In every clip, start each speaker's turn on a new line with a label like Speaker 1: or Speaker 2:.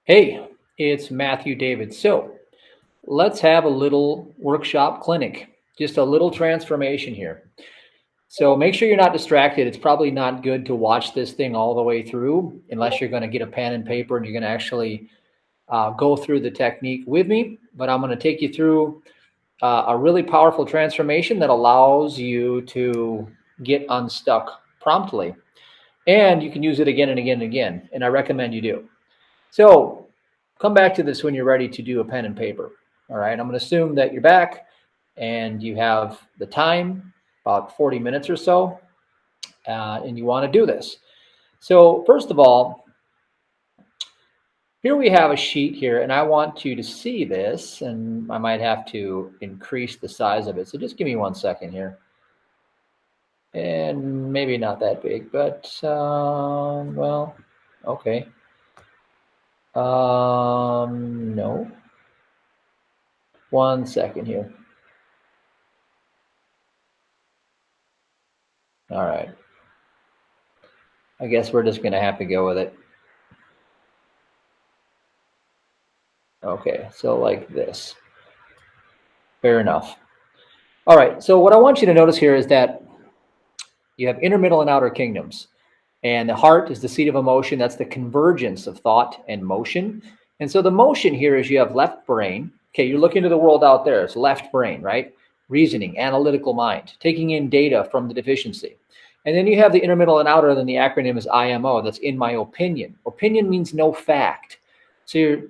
Speaker 1: Hey, it's Matthew David. So let's have a little workshop clinic, just a little transformation here. So make sure you're not distracted. It's probably not good to watch this thing all the way through unless you're going to get a pen and paper and you're going to actually go through the technique with me. But I'm going to take you through a really powerful transformation that allows you to get unstuck promptly. And you can use it again and again and again. And I recommend you do. So come back to this when you're ready to do a pen and paper. All right. I'm going to assume that you're back and you have the time, about 40 minutes or so, and you want to do this. So first of all, here we have a sheet here, and I want you to see this, and I might have to increase the size of it. So just give me 1 second here. And maybe not that big, but, well, okay. No. 1 second here. All right. I guess we're just going to have to go with it. Okay, so like this. Fair enough. All right, so what I want you to notice here is that you have inner, middle, and outer kingdoms. And the heart is the seat of emotion. That's the convergence of thought and motion. And so the motion here is you have left brain. Okay, you're looking to the world out there. It's left brain, right? Reasoning, analytical mind, taking in data from the deficiency. And then you have the inner, middle, and outer, and the acronym is IMO. That's in my opinion. Opinion means no fact. So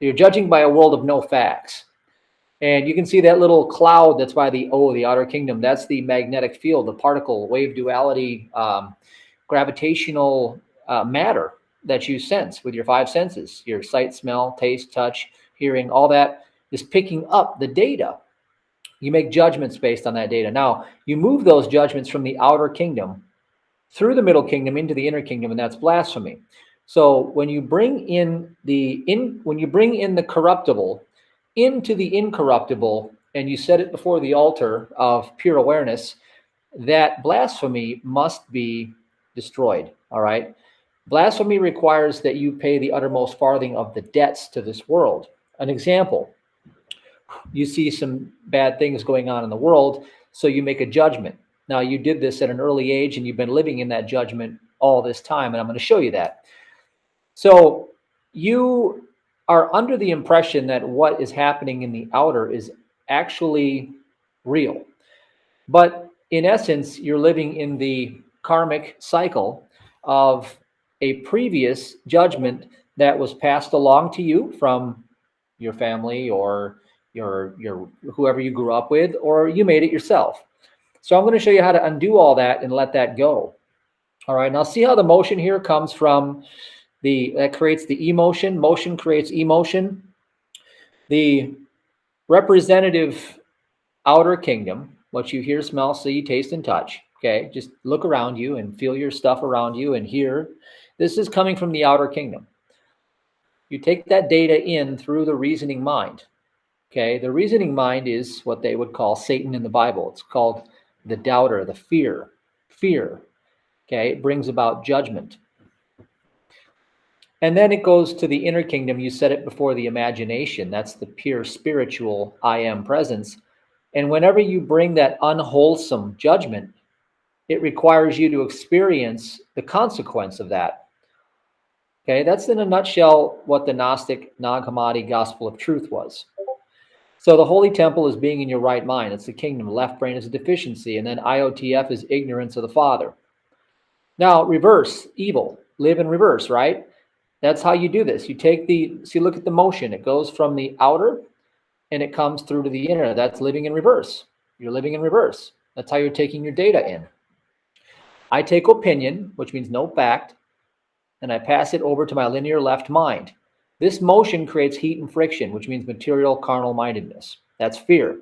Speaker 1: you're judging by a world of no facts. And you can see that little cloud that's by the O, the outer kingdom. That's the magnetic field, the particle, wave duality, gravitational matter that you sense with your five senses. Your sight, smell, taste, touch, hearing, all that is picking up the data. You make judgments based on that data. Now, you move those judgments from the outer kingdom through the middle kingdom into the inner kingdom, and that's blasphemy. So when you bring in the corruptible into the incorruptible, and you set it before the altar of pure awareness, that blasphemy must be destroyed. All right. Blasphemy requires that you pay the uttermost farthing of the debts to this world. An example: you see some bad things going on in the world, so you make a judgment. Now, you did this at an early age, and you've been living in that judgment all this time, and I'm going to show you that. So you are under the impression that what is happening in the outer is actually real. But in essence, you're living in the karmic cycle of a previous judgment that was passed along to you from your family or your whoever you grew up with, or you made it yourself. So I'm going to show you how to undo all that and let that go. All right, now see how the motion here comes from that creates the emotion. Motion creates emotion. The representative outer kingdom, what you hear, smell, see, taste, and touch. Okay, just look around you and feel your stuff around you and hear. This is coming from the outer kingdom. You take that data in through the reasoning mind. Okay, the reasoning mind is what they would call Satan in the Bible. It's called the doubter, the fear. Okay, it brings about judgment. And then it goes to the inner kingdom. You set it before the imagination. That's the pure spiritual I am presence. And whenever you bring that unwholesome judgment, it requires you to experience the consequence of that. Okay, that's in a nutshell what the Gnostic Nag Hammadi gospel of truth was. So the holy temple is being in your right mind. It's the kingdom. Left brain is a deficiency. And then IOTF is ignorance of the Father. Now, reverse, evil. Live in reverse, right? That's how you do this. You take look at the motion. It goes from the outer and it comes through to the inner. That's living in reverse. You're living in reverse. That's how you're taking your data in. I take opinion, which means no fact, and I pass it over to my linear left mind. This motion creates heat and friction, which means material carnal mindedness. That's fear.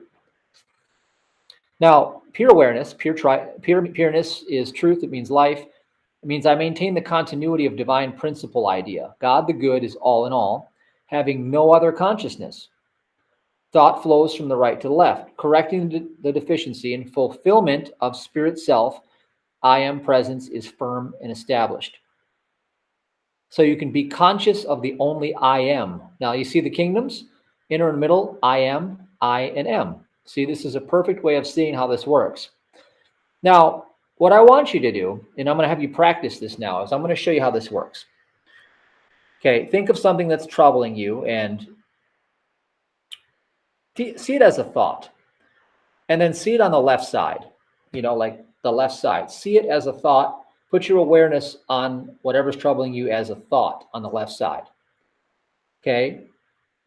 Speaker 1: Now, pure awareness, pureness is truth. It means life. It means I maintain the continuity of divine principle idea. God the good is all in all, having no other consciousness. Thought flows from the right to the left, correcting the deficiency and fulfillment of spirit self. I am presence is firm and established. So you can be conscious of the only I am. Now you see the kingdoms, inner and middle, I am, I and M. See, this is a perfect way of seeing how this works. Now, what I want you to do, and I'm going to have you practice this now, is I'm going to show you how this works. Okay, think of something that's troubling you and see it as a thought. And then see it on the left side, like the left side. See it as a thought. Put your awareness on whatever's troubling you as a thought on the left side. Okay,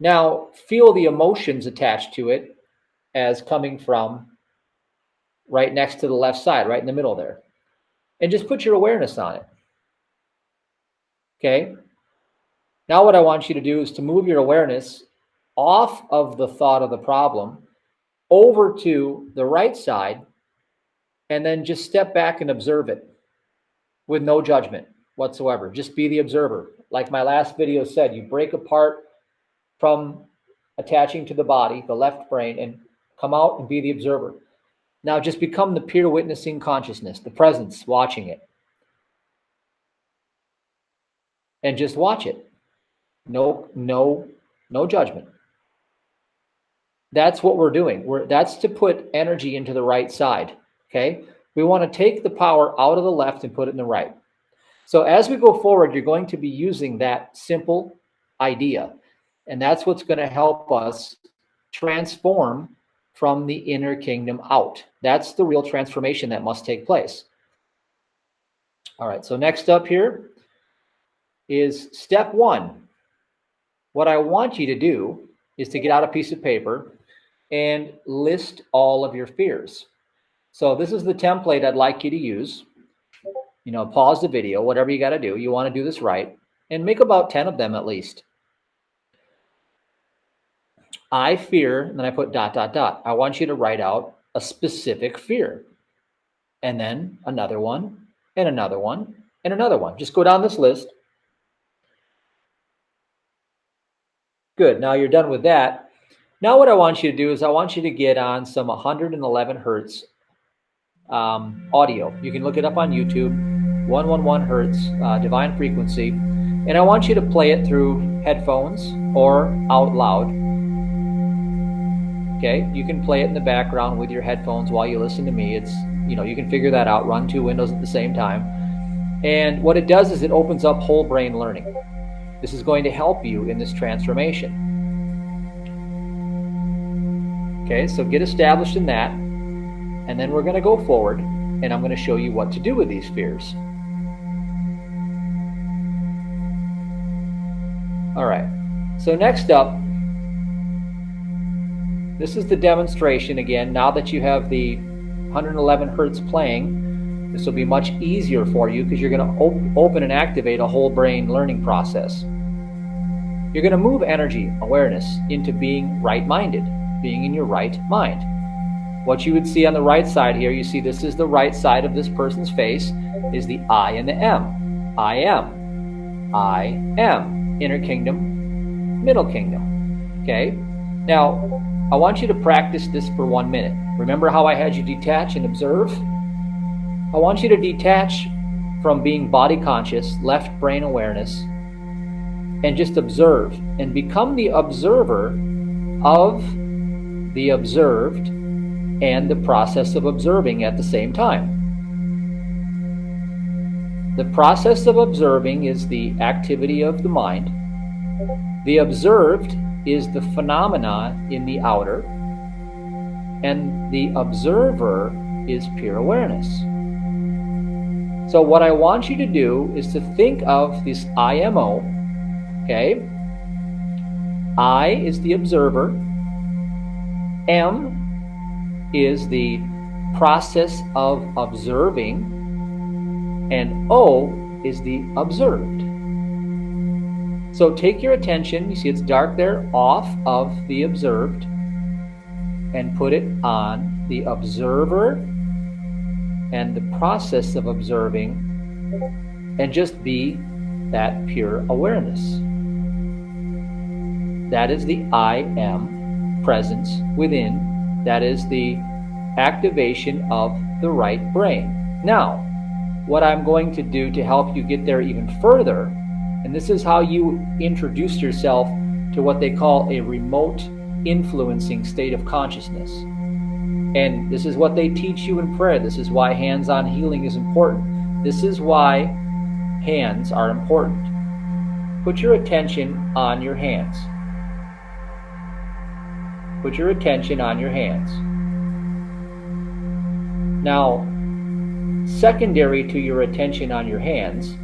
Speaker 1: now feel the emotions attached to it as coming from right next to the left side, right in the middle there. And just put your awareness on it. Okay, now what I want you to do is to move your awareness off of the thought of the problem over to the right side, and then just step back and observe it with no judgment whatsoever. Just be the observer. Like my last video said, you break apart from attaching to the body, the left brain, and come out and be the observer. Now just become the peer witnessing consciousness, the presence watching it. And just watch it. No judgment. That's what we're doing. That's to put energy into the right side. Okay? We want to take the power out of the left and put it in the right. So as we go forward, you're going to be using that simple idea. And that's what's going to help us transform from the inner kingdom out. That's the real transformation that must take place. All right, so next up here is step 1. What I want you to do is to get out a piece of paper and list all of your fears. So this is the template I'd like you to use. Pause the video, whatever you got to do. You want to do this right, and make about 10 of them at least. I fear, and then I put ... I want you to write out a specific fear, and then another one, and another one, and another one. Just go down this list. Good. Now you're done with that. Now what I want you to do is I want you to get on some 111 hertz audio. You can look it up on YouTube, 111 hertz divine frequency. And I want you to play it through headphones or out loud. Okay, you can play it in the background with your headphones while you listen to me. It's, you can figure that out, run 2 windows at the same time. And what it does is it opens up whole brain learning. This is going to help you in this transformation. Okay, so get established in that, and then we're going to go forward, and I'm going to show you what to do with these fears. All right, so next up, this is the demonstration again. Now that you have the 111 hertz playing, this will be much easier for you because you're going to open and activate a whole brain learning process. You're going to move energy, awareness, into being right-minded, being in your right mind. What you would see on the right side here, you see this is the right side of this person's face, is the I and the M. I am. I am. Inner kingdom, middle kingdom. Okay? Now, I want you to practice this for 1 minute. Remember how I had you detach and observe? I want you to detach from being body conscious, left brain awareness, and just observe and become the observer of the observed and the process of observing at the same time. The process of observing is the activity of the mind. The observed is the phenomena in the outer, and the observer is pure awareness. So what I want you to do is to think of this IMO, okay? I is the observer, M is the process of observing, and O is the observed. So take your attention, you see it's dark there, off of the observed, and put it on the observer and the process of observing, and just be that pure awareness. That is the I am presence within. That is the activation of the right brain. Now, what I'm going to do to help you get there even further, And this is how you introduce yourself to what they call a remote influencing state of consciousness. And this is what they teach you in prayer. This is why hands-on healing is important. This is why hands are important. Put your attention on your hands. Put your attention on your hands. Now, secondary to your attention on your hands,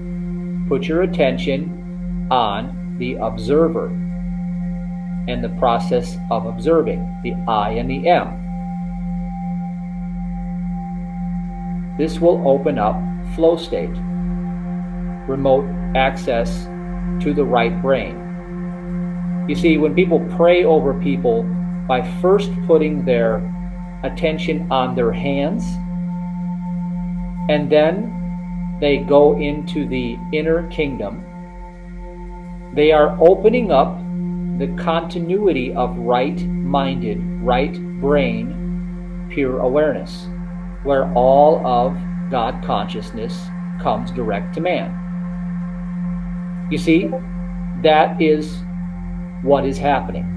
Speaker 1: put your attention on the observer and the process of observing, the I and the M. This will open up flow state, remote access to the right brain. You see, when people pray over people by first putting their attention on their hands, and then they go into the inner kingdom, they are opening up the continuity of right-minded, right brain, pure awareness, where all of God consciousness comes direct to man. You see, that is what is happening.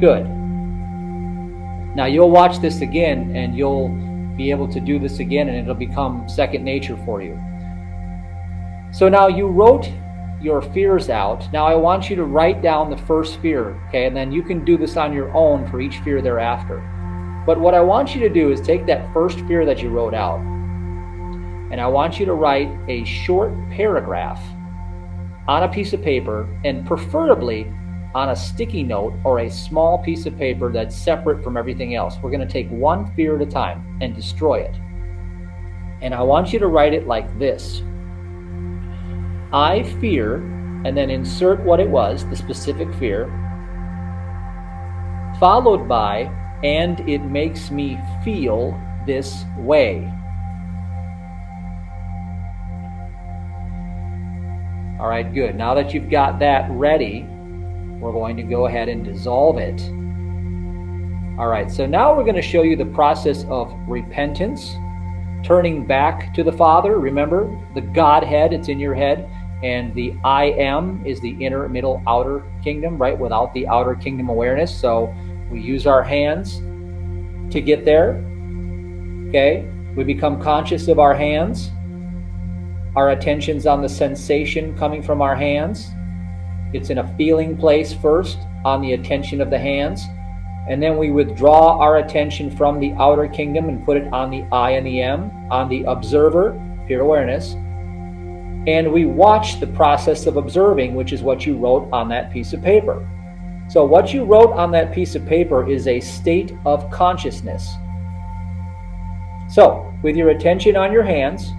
Speaker 1: Good. Now you'll watch this again and you'll be able to do this again and it'll become second nature for you. So now you wrote your fears out. Now I want you to write down the first fear, okay? And then you can do this on your own for each fear thereafter. But what I want you to do is take that first fear that you wrote out, and I want you to write a short paragraph on a piece of paper, and preferably on a sticky note or a small piece of paper that's separate from everything else. We're going to take one fear at a time and destroy it. And I want you to write it like this. I fear, and then insert what it was, the specific fear, followed by, and it makes me feel this way. All right, good. Now that you've got that ready, we're going to go ahead and dissolve it. All right, so now we're going to show you the process of repentance, turning back to the Father. Remember, the Godhead, it's in your head, and the I am is the inner, middle, outer kingdom, right? Without the outer kingdom awareness. So we use our hands to get there, okay? We become conscious of our hands. Our attention's on the sensation coming from our hands. It's in a feeling place first, on the attention of the hands. And then we withdraw our attention from the outer kingdom and put it on the I and the M, on the observer, pure awareness. And we watch the process of observing, which is what you wrote on that piece of paper. So what you wrote on that piece of paper is a state of consciousness. So, with your attention on your hands,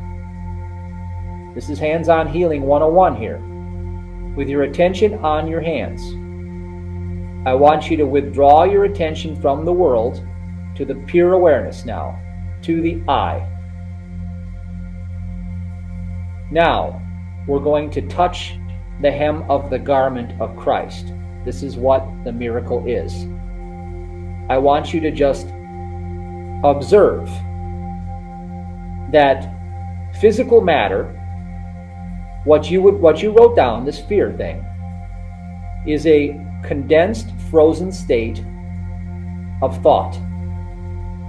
Speaker 1: this is hands-on healing 101 here. With your attention on your hands, I want you to withdraw your attention from the world to the pure awareness now, to the I. Now, we're going to touch the hem of the garment of Christ. This is what the miracle is. I want you to just observe that physical matter, what you wrote down, this fear thing, is a condensed, frozen state of thought.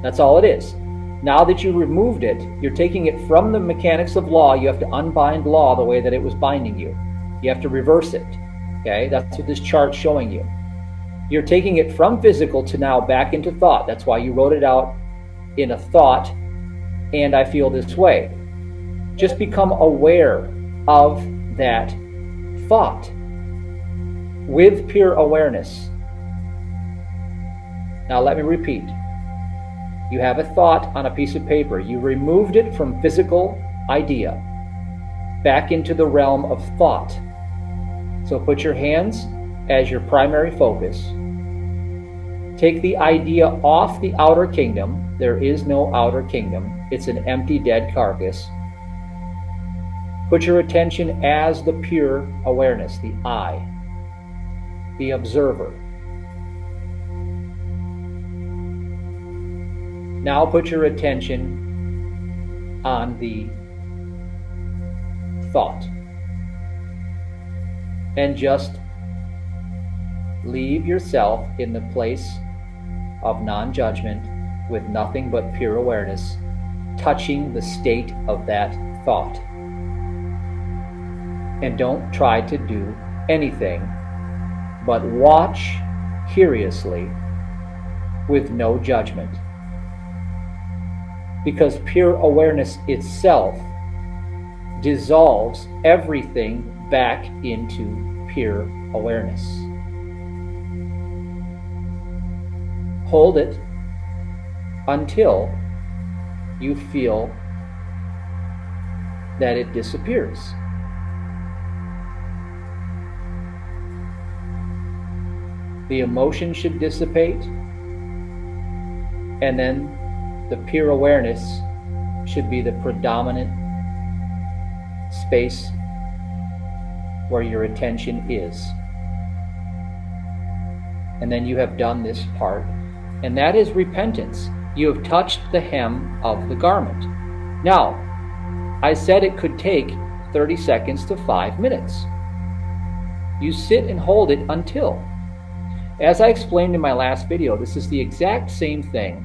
Speaker 1: That's all it is. Now that you removed it, you're taking it from the mechanics of law. You have to unbind law the way that it was binding you. You have to reverse it. Okay, that's what this chart's showing you. You're taking it from physical to now back into thought. That's why you wrote it out in a thought, and I feel this way. Just become aware of that thought with pure awareness. Now let me repeat. You have a thought on a piece of paper. You removed it from physical idea back into the realm of thought. So put your hands as your primary focus. Take the idea off the outer kingdom. There is no outer kingdom. It's an empty, dead carcass. Put your attention as the pure awareness, the I, the observer. Now put your attention on the thought. And just leave yourself in the place of non-judgment with nothing but pure awareness, touching the state of that thought. And don't try to do anything but watch curiously with no judgment. Because pure awareness itself dissolves everything back into pure awareness. Hold it until you feel that it disappears. The emotion should dissipate, and then the pure awareness should be the predominant space where your attention is. And then you have done this part, and that is repentance. You have touched the hem of the garment. Now, I said it could take 30 seconds to 5 minutes. You sit and hold it until. As I explained in my last video, this is the exact same thing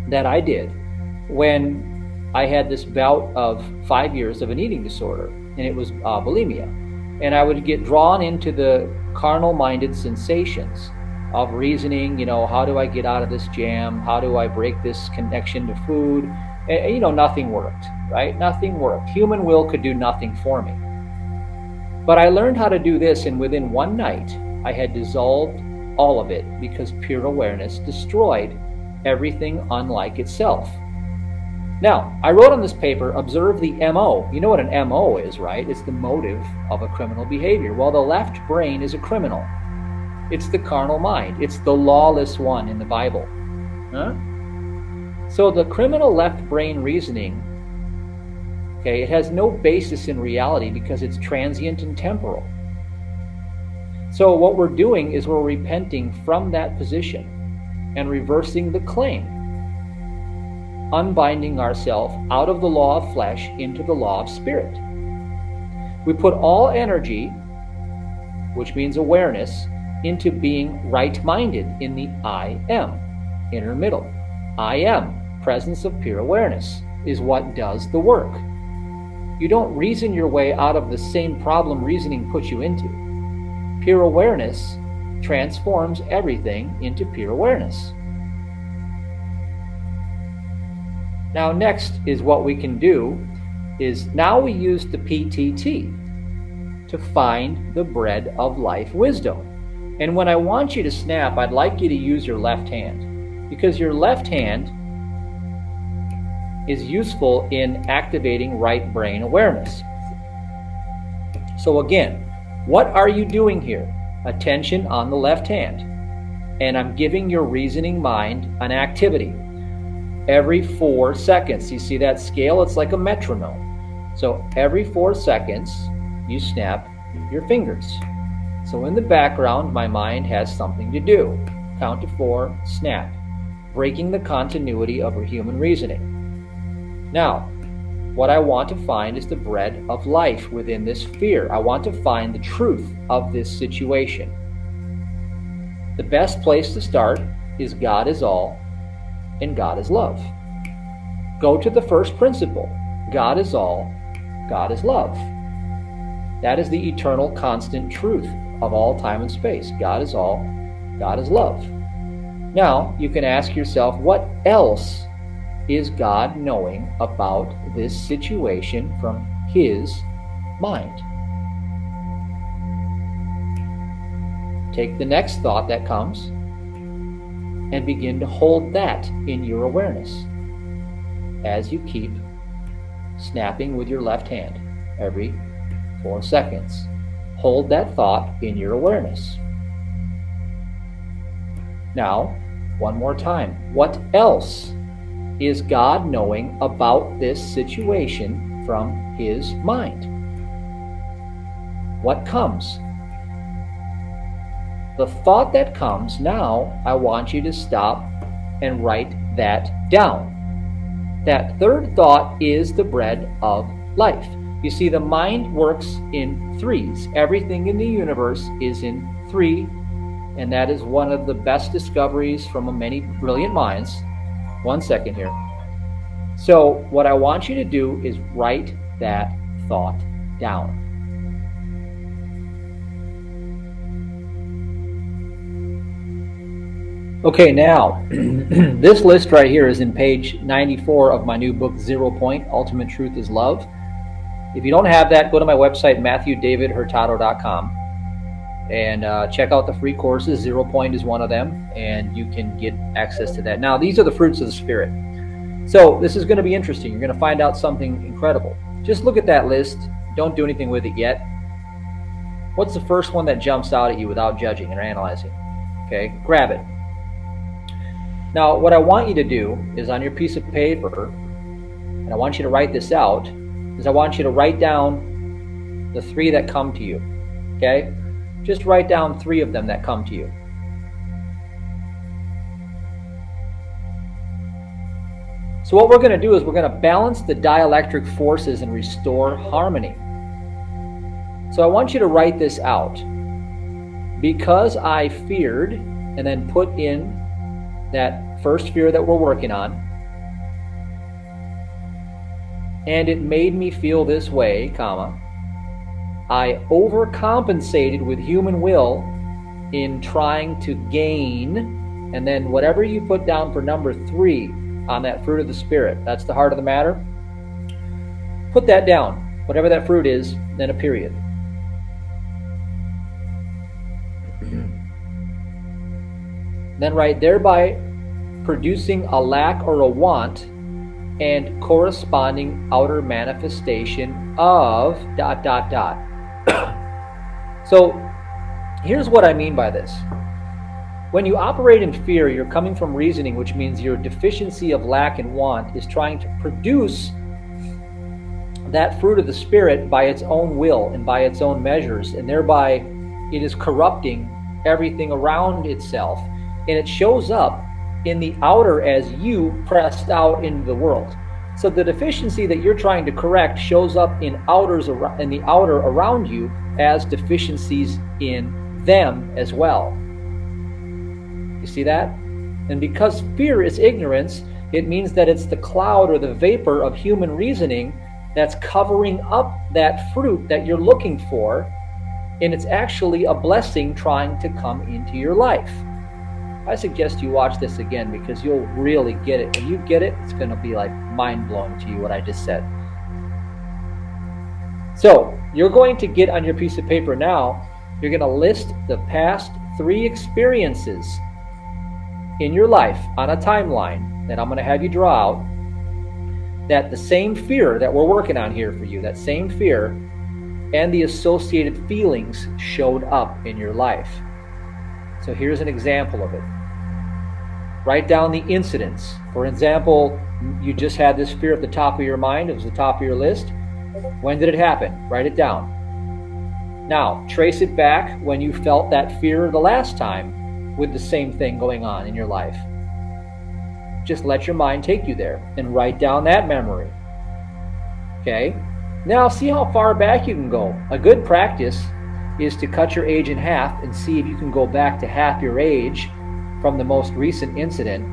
Speaker 1: that I did when I had this bout of 5 years of an eating disorder, and it was bulimia. And I would get drawn into the carnal-minded sensations of reasoning, how do I get out of this jam? How do I break this connection to food? And, nothing worked, right? Nothing worked. Human will could do nothing for me. But I learned how to do this, and within one night, I had dissolved all of it because pure awareness destroyed everything unlike itself. Now, I wrote on this paper, observe the MO. You know what an MO is, right? It's the motive of a criminal behavior. Well, the left brain is a criminal. It's the carnal mind. It's the lawless one in the Bible. Huh? So the criminal left brain reasoning, it has no basis in reality because it's transient and temporal. So what we're doing is we're repenting from that position and reversing the claim, unbinding ourselves out of the law of flesh into the law of spirit. We put all energy, which means awareness, into being right-minded in the I am, inner middle. I am, presence of pure awareness, is what does the work. You don't reason your way out of the same problem reasoning puts you into. Pure awareness transforms everything into pure awareness. Now next is what we can do is now we use the PTT to find the bread of life wisdom. And when I want you to snap, I'd like you to use your left hand, because your left hand is useful in activating right brain awareness. So again, what are you doing here? Attention on the left hand. And I'm giving your reasoning mind an activity. Every 4 seconds, you see that scale? It's like a metronome. So every 4 seconds, you snap your fingers. So in the background, my mind has something to do. Count to 4, snap, breaking the continuity of our human reasoning. Now, what I want to find is the bread of life within this sphere. I want to find the truth of this situation. The best place to start is God is all and God is love. Go to the first principle. God is all, God is love. That is the eternal constant truth of all time and space. God is all, God is love. Now, you can ask yourself, what else is God knowing about this situation from His mind? Take the next thought that comes and begin to hold that in your awareness as you keep snapping with your left hand every 4 seconds. Hold that thought in your awareness. Now, one more time. What else is God knowing about this situation from His mind? What comes? The thought that comes, now I want you to stop and write that down. That third thought is the bread of life. You see, the mind works in threes. Everything in the universe is in three, and that is one of the best discoveries from many brilliant minds. 1 second here. So what I want you to do is write that thought down. Okay, now, this list right here is in page 94 of my new book, 0 Point, Ultimate Truth is Love. If you don't have that, go to my website, MatthewDavidHurtado.com, and check out the free courses. 0 Point is one of them, and you can get access to that. Now, these are the fruits of the Spirit. So this is going to be interesting. You're going to find out something incredible. Just look at that list. Don't do anything with it yet. What's the first one that jumps out at you without judging or analyzing? Okay, grab it. Now, what I want you to do is on your piece of paper, and I want you to write this out, is I want you to write down the 3 that come to you, okay? Just write down 3 of them that come to you. So what we're going to do is we're going to balance the dielectric forces and restore harmony. So I want you to write this out. Because I feared, and then put in that first fear that we're working on, and it made me feel this way, comma, I overcompensated with human will in trying to gain, and then whatever you put down for number 3 on that fruit of the Spirit, that's the heart of the matter, put that down, whatever that fruit is, then a period. Then write, thereby producing a lack or a want and corresponding outer manifestation of ... So here's what I mean by this. When you operate in fear, you're coming from reasoning, which means your deficiency of lack and want is trying to produce that fruit of the Spirit by its own will and by its own measures, and thereby it is corrupting everything around itself. And it shows up in the outer as you pressed out into the world. So the deficiency that you're trying to correct shows up in the outer around you as deficiencies in them as well. You see that? And because fear is ignorance, it means that it's the cloud or the vapor of human reasoning that's covering up that fruit that you're looking for, and it's actually a blessing trying to come into your life. I suggest you watch this again because you'll really get it. When you get it, it's going to be like mind-blowing to you what I just said. So you're going to get on your piece of paper now, you're going to list the past 3 experiences in your life on a timeline that I'm going to have you draw out, that the same fear that we're working on here for you, that same fear and the associated feelings showed up in your life. So here's an example of it. Write down the incidents. For example, you just had this fear at the top of your mind. It was the top of your list. When did it happen? Write it down. Now, trace it back when you felt that fear the last time with the same thing going on in your life. Just let your mind take you there and write down that memory. Okay? Now, see how far back you can go. A good practice is to cut your age in half and see if you can go back to half your age from the most recent incident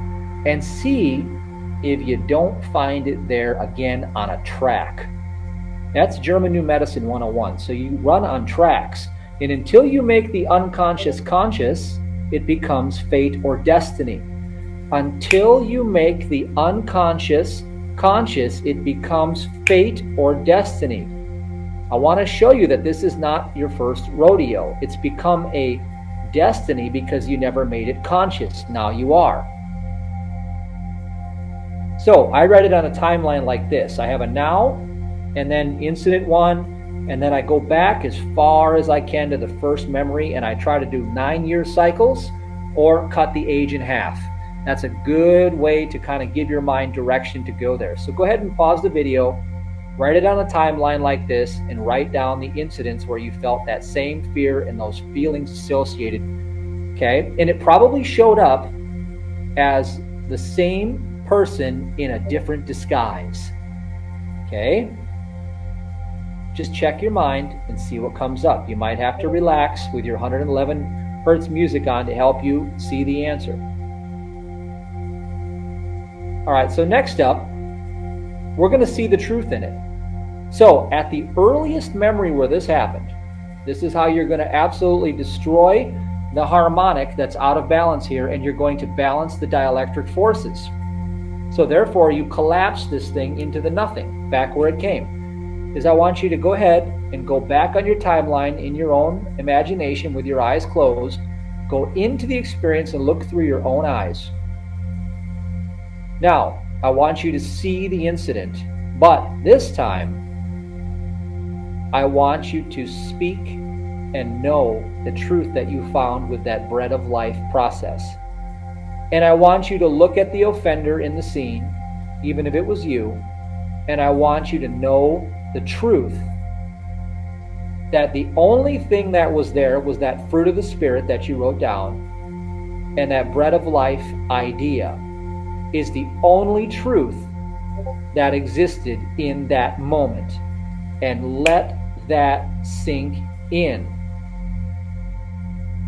Speaker 1: and see if you don't find it there again on a track. That's German New Medicine 101. So you run on tracks, and until you make the unconscious conscious, it becomes fate or destiny. Until you make the unconscious conscious, it becomes fate or destiny. I want to show you that this is not your first rodeo. It's become a destiny because you never made it conscious. Now you are. So I write it on a timeline like this. I have a now, and then incident 1, and then I go back as far as I can to the first memory, and I try to do 9-year cycles or cut the age in half. That's a good way to kind of give your mind direction to go there. So go ahead and pause the video. Write it on a timeline like this and write down the incidents where you felt that same fear and those feelings associated. Okay? And it probably showed up as the same person in a different disguise. Okay? just check your mind and see what comes up. You might have to relax with your 111 hertz music on to help you see the answer. All right, so next up, we're going to see the truth in it. So at the earliest memory where this happened, this is how you're going to absolutely destroy the harmonic that's out of balance here, and you're going to balance the dielectric forces. So therefore, you collapse this thing into the nothing, back where it came. Is I want you to go ahead and go back on your timeline in your own imagination with your eyes closed. Go into the experience and look through your own eyes. Now, I want you to see the incident, but this time, I want you to speak and know the truth that you found with that bread of life process. And I want you to look at the offender in the scene, even if it was you, and I want you to know the truth that the only thing that was there was that fruit of the Spirit that you wrote down, and that bread of life idea is the only truth that existed in that moment. And let that sink in.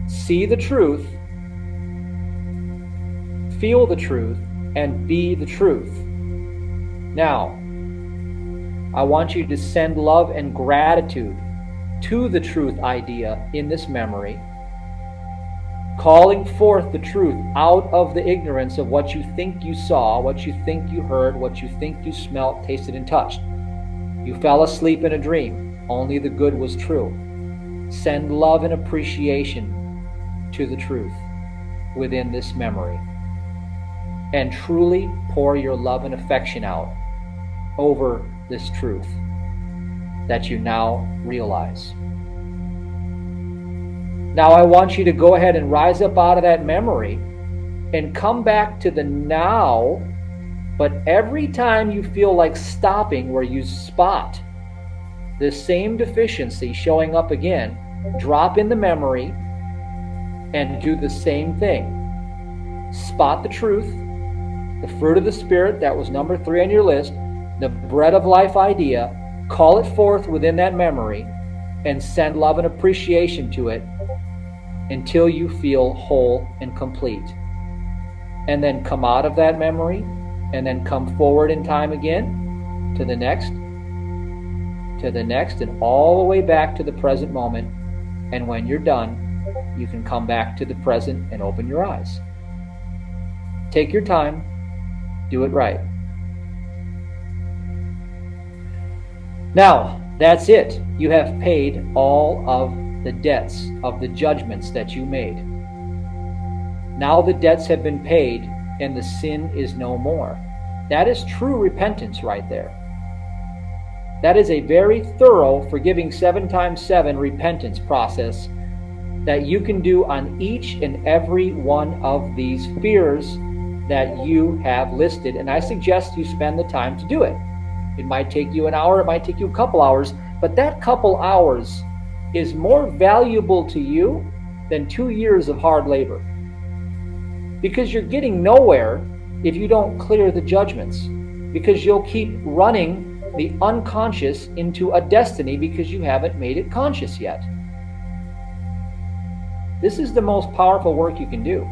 Speaker 1: See the truth, feel the truth, and be the truth. Now, I want you to send love and gratitude to the truth idea in this memory, calling forth the truth out of the ignorance of what you think you saw, what you think you heard, what you think you smelt, tasted, and touched. You fell asleep in a dream. Only the good was true. Send love and appreciation to the truth within this memory, and truly pour your love and affection out over this truth that you now realize. Now I want you to go ahead and rise up out of that memory and come back to the now, but every time you feel like stopping where you spot the same deficiency showing up again, drop in the memory and do the same thing. Spot the truth, the fruit of the Spirit, that was number 3 on your list, the bread of life idea, call it forth within that memory, and send love and appreciation to it until you feel whole and complete. And then come out of that memory, and then come forward in time again to the next, and all the way back to the present moment. And when you're done, you can come back to the present and open your eyes. Take your time, do it right. Now, that's it. You have paid all of the debts of the judgments that you made. Now the debts have been paid and the sin is no more. That is true repentance right there. That is a very thorough forgiving 7 times 7 repentance process that you can do on each and every one of these fears that you have listed. And I suggest you spend the time to do it. It might take you an hour, it might take you a couple hours, but that couple hours is more valuable to you than 2 years of hard labor. Because you're getting nowhere if you don't clear the judgments. Because you'll keep running the unconscious into a destiny because you haven't made it conscious yet. This is the most powerful work you can do.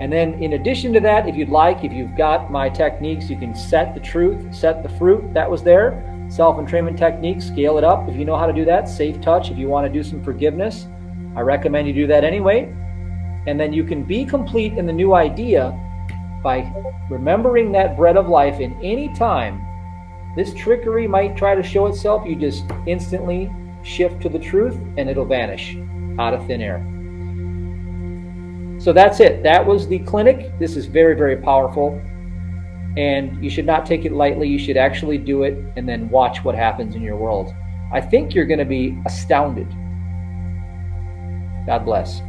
Speaker 1: And then in addition to that, if you'd like, if you've got my techniques, you can set the truth, set the fruit that was there, self-entrainment techniques, scale it up if you know how to do that, safe touch if you want to do some forgiveness. I recommend you do that anyway. And then you can be complete in the new idea by remembering that bread of life. In any time this trickery might try to show itself, you just instantly shift to the truth and it'll vanish out of thin air. So that's it. That was the clinic. This is very, very powerful. And you should not take it lightly. You should actually do it and then watch what happens in your world. I think you're going to be astounded. God bless.